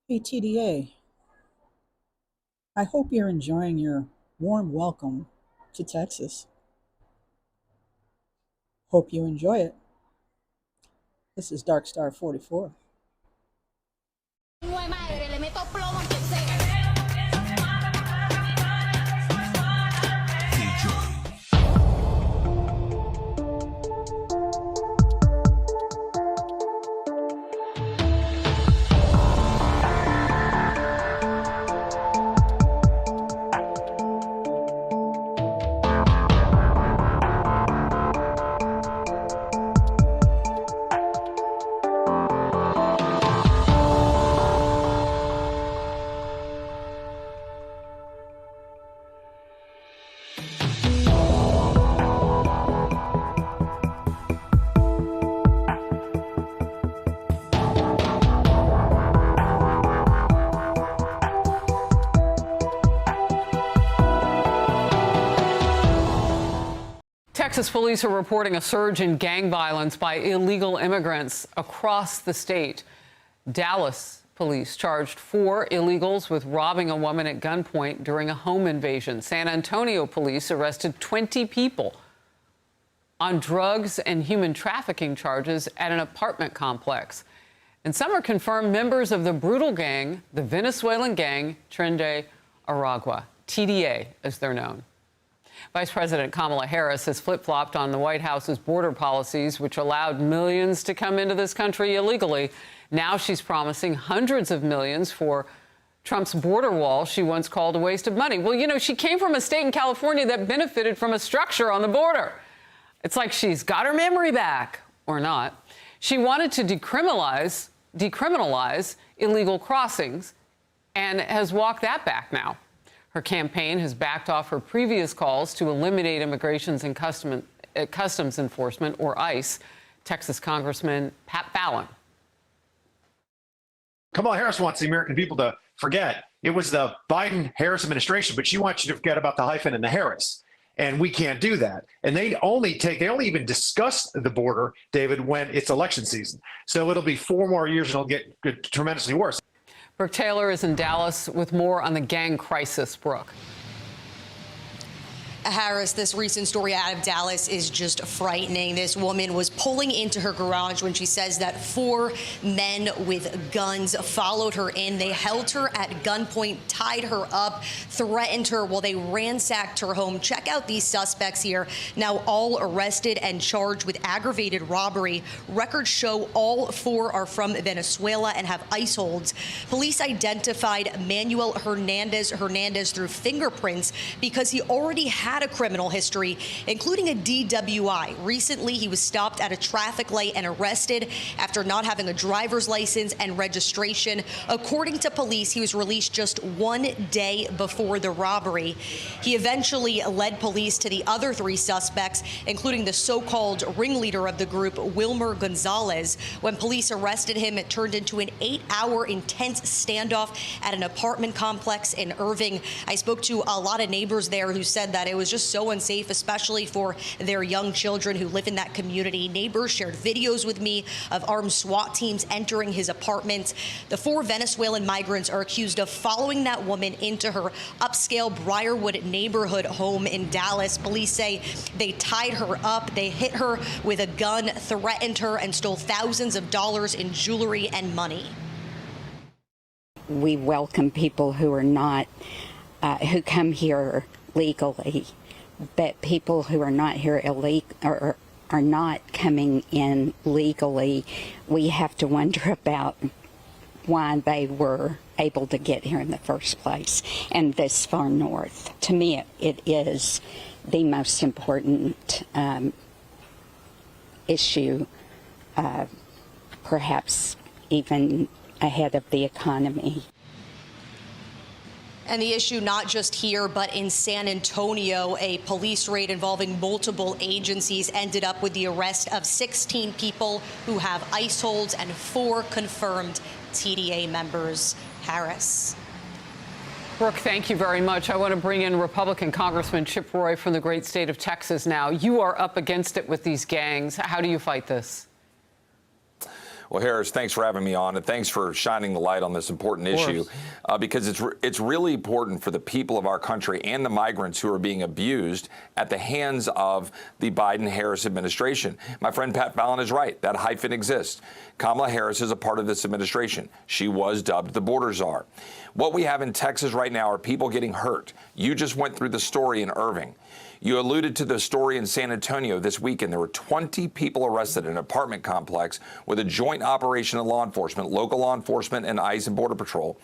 Hey TDA, I hope you're enjoying your warm welcome to Texas. Hope you enjoy it. This is Darkstar 44. Texas police are reporting a surge in gang violence by illegal immigrants across the state. Dallas police charged 4 illegals with robbing a woman at gunpoint during a home invasion. San Antonio police arrested 20 people on drugs and human trafficking charges at an apartment complex. And some are confirmed members of the brutal gang, the Venezuelan gang Tren de Aragua, TDA as they're known. Vice President Kamala Harris has flip-flopped on the White House's border policies, which allowed millions to come into this country illegally. Now she's promising hundreds of millions for Trump's border wall she once called a waste of money. Well, you know, she came from a state in California that benefited from a structure on the border. It's like she's got her memory back, or not. She wanted to decriminalize illegal crossings and has walked that back now. Her campaign has backed off her previous calls to eliminate Immigrations and Customs Enforcement, or ICE. Texas Congressman Pat Fallon. Kamala Harris wants the American people to forget it was the Biden-Harris administration, but she wants you to forget about the hyphen and the Harris. And we can't do that. And they only even discuss the border, David, when it's election season. So it'll be 4 more years and it'll get tremendously worse. Brooke Taylor is in Dallas with more on the gang crisis. Brooke. Harris, this recent story out of Dallas is just frightening. This woman was pulling into her garage when she says that 4 men with guns followed her in. They held her at gunpoint, tied her up, threatened her while they ransacked her home. Check out these suspects here, now all arrested and charged with aggravated robbery. Records show all 4 are from Venezuela and have ICE holds. Police identified Manuel Hernandez through fingerprints because he already had a criminal history, including a DWI. Recently, he was stopped at a traffic light and arrested after not having a driver's license and registration. According to police, he was released just 1 day before the robbery. He eventually led police to the other 3 suspects, including the so-called ringleader of the group, Wilmer Gonzalez. When police arrested him, it turned into an 8-hour intense standoff at an apartment complex in Irving. I spoke to a lot of neighbors there who said that it was just so unsafe, especially for their young children who live in that community. Neighbors shared videos with me of armed SWAT teams entering his apartment. The 4 Venezuelan migrants are accused of following that woman into her upscale Briarwood neighborhood home in Dallas. Police say they tied her up, they hit her with a gun, threatened her, and stole thousands of dollars in jewelry and money. We welcome people who are not, who come here legally, but people who are not here illegal or are not coming in legally, we have to wonder about why they were able to get here in the first place and this far north. To me, it is the most important issue, perhaps even ahead of the economy. And the issue not just here, but in San Antonio, a police raid involving multiple agencies ended up with the arrest of 16 people who have ICE holds and 4 confirmed TDA members. Harris. Brooke, thank you very much. I want to bring in Republican Congressman Chip Roy from the great state of Texas now. You are up against it with these gangs. How do you fight this? Well, Harris, thanks for having me on, and thanks for shining the light on this important issue, because it's really important for the people of our country and the migrants who are being abused at the hands of the Biden-Harris administration. My friend Pat Fallon is right. That hyphen exists. Kamala Harris is a part of this administration. She was dubbed the border czar. What we have in Texas right now are people getting hurt. You just went through the story in Irving. You alluded to the story in San Antonio this weekend. There were 20 people arrested in an apartment complex with a joint operation of law enforcement, local law enforcement, and ICE and Border Patrol.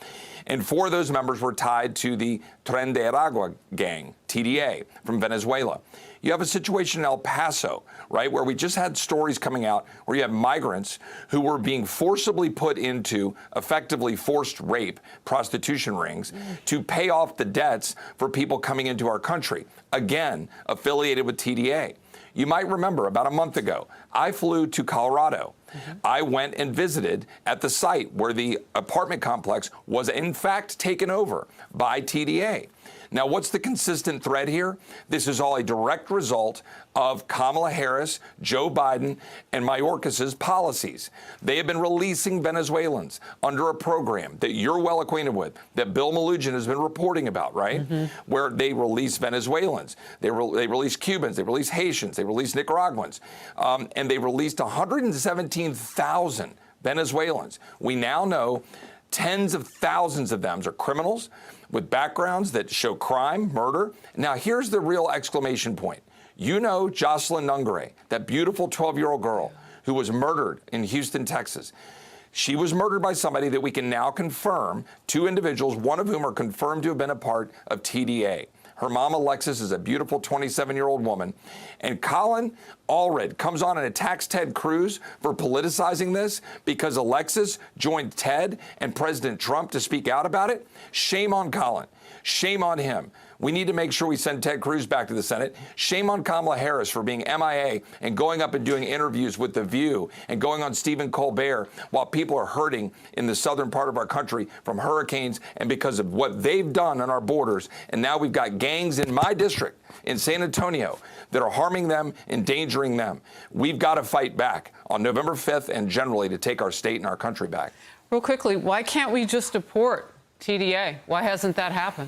And 4 of those members were tied to the Tren de Aragua gang, TDA, from Venezuela. You have a situation in El Paso, right, where we just had stories coming out where you have migrants who were being forcibly put into effectively forced rape, prostitution rings, to pay off the debts for people coming into our country, again, affiliated with TDA. You might remember about a month ago, I flew to Colorado. I went and visited at the site where the apartment complex was in fact taken over by TDA. Now, what's the consistent thread here? This is all a direct result of Kamala Harris, Joe Biden, and Mayorkas's policies. They have been releasing Venezuelans under a program that you're well acquainted with, that Bill Melugin has been reporting about, right? Where they release Venezuelans, they release Cubans, they release Haitians, they release Nicaraguans, and they released 117,000 Venezuelans. We now know tens of thousands of them are criminals with backgrounds that show crime, murder. Now, here's the real exclamation point. You know Jocelyn Nungare, that beautiful 12-year-old girl who was murdered in Houston, Texas. She was murdered by somebody that we can now confirm, 2 individuals, one of whom are confirmed to have been a part of TDA. Her mom, Alexis, is a beautiful 27-year-old woman. And Colin Allred comes on and attacks Ted Cruz for politicizing this because Alexis joined Ted and President Trump to speak out about it. Shame on Colin. Shame on him. We need to make sure we send Ted Cruz back to the Senate. Shame on Kamala Harris for being MIA and going up and doing interviews with The View and going on Stephen Colbert while people are hurting in the southern part of our country from hurricanes and because of what they've done on our borders. And now we've got gangs in my district in San Antonio that are harming them, endangering them. We've got to fight back on November 5th and generally to take our state and our country back. Real quickly, why can't we just deport TDA? Why hasn't that happened?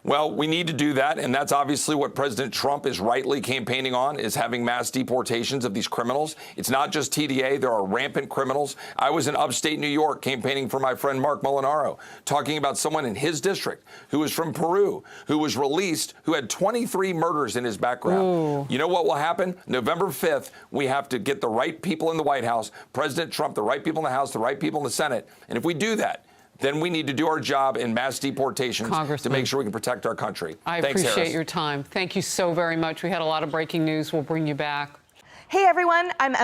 Well, we need to do that, and that's obviously what President Trump is rightly campaigning on, is having mass deportations of these criminals. It's not just TDA. There are rampant criminals. I was in upstate New York campaigning for my friend Mark Molinaro, talking about someone in his district who was from Peru, who was released, who had 23 murders in his background. Ooh. You know what will happen? November 5th, we have to get the right people in the White House, President Trump, the right people in the House, the right people in the Senate. And if we do that, then we need to do our job in mass deportations to make sure we can protect our country. Thanks, appreciate Harris. your time. Thank you so very much. We had a lot of breaking news. We'll bring you back. Hey, everyone. I'm